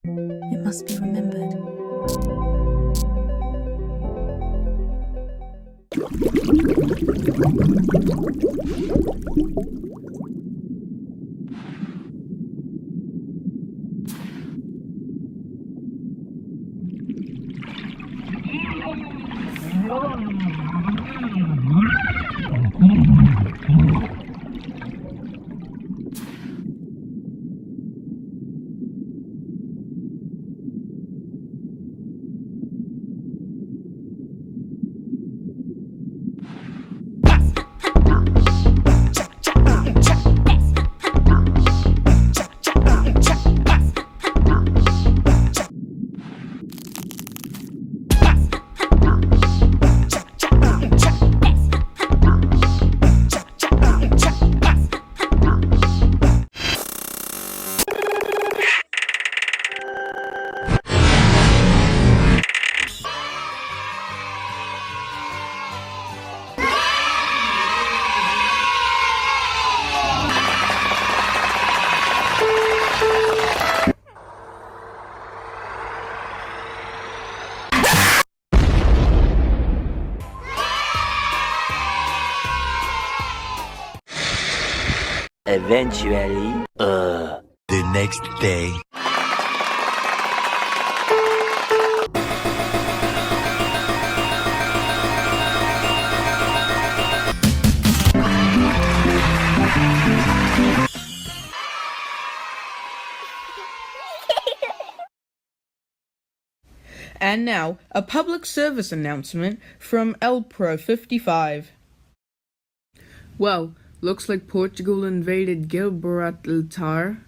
It must be remembered. Eventually, The next day. And now, a public service announcement from Elpro 55. Well, looks like Portugal invaded Gibraltar.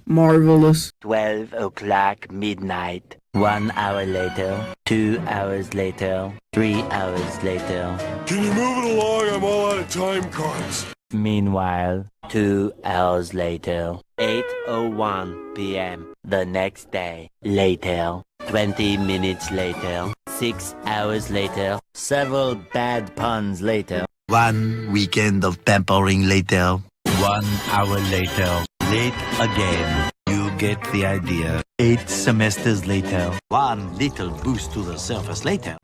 Marvelous. 12 o'clock midnight. 1 hour later, 2 hours later, 3 hours later. Can you move it along? I'm all out of time cards. Meanwhile, 2 hours later, 8:01 p.m. the next day. Later, 20 minutes later, 6 hours later, several bad puns later. 1 weekend of pampering later. 1 hour later. Late again. You get the idea. 8 semesters later. 1 little boost to the surface later.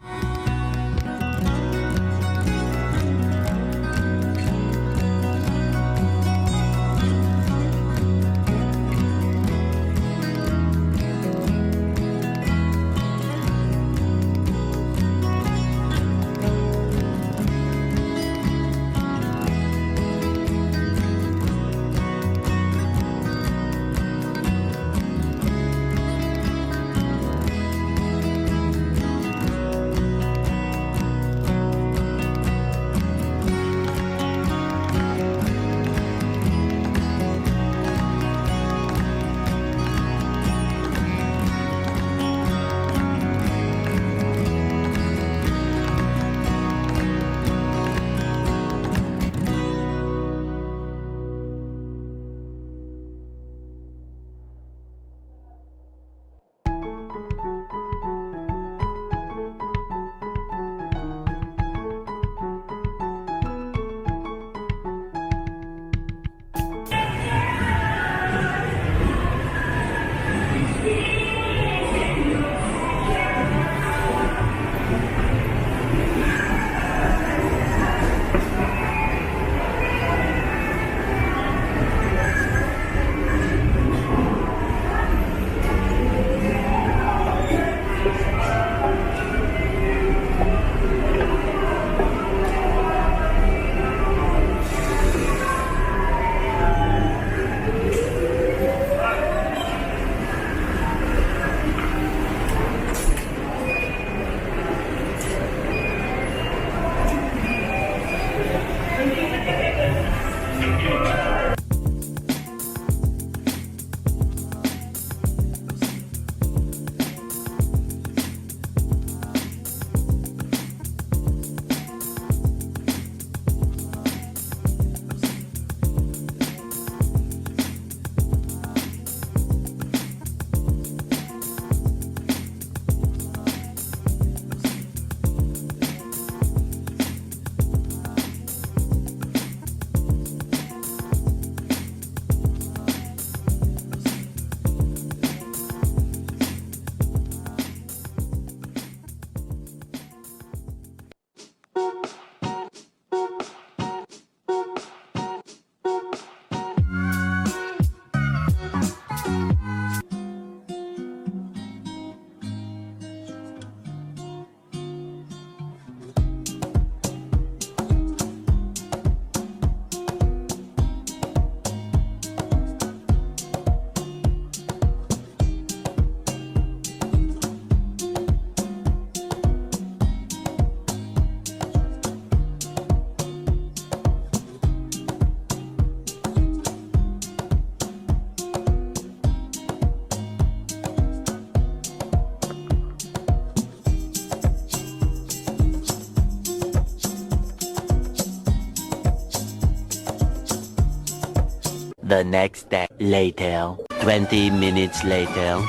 The next day. Later. 20 minutes later.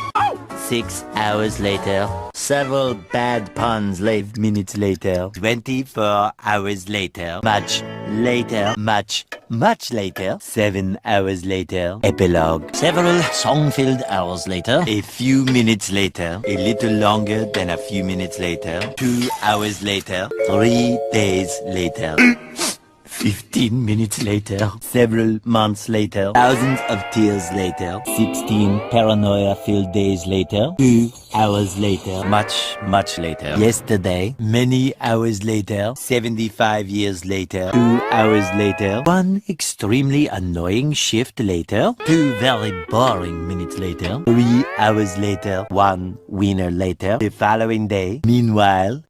6 hours later. Several bad puns late minutes later. 24 hours later. Much later. Much later. 7 hours later. Epilogue. Several song-filled hours later. A few minutes later. A little longer than a few minutes later. 2 hours later. 3 days later. 15 minutes later, several months later, thousands of tears later, 16 paranoia-filled days later, 2 hours later, much later, yesterday, many hours later, 75 years later, 2 hours later, 1 extremely annoying shift later, 2 very boring minutes later, 3 hours later, 1 winner later, the following day. Meanwhile,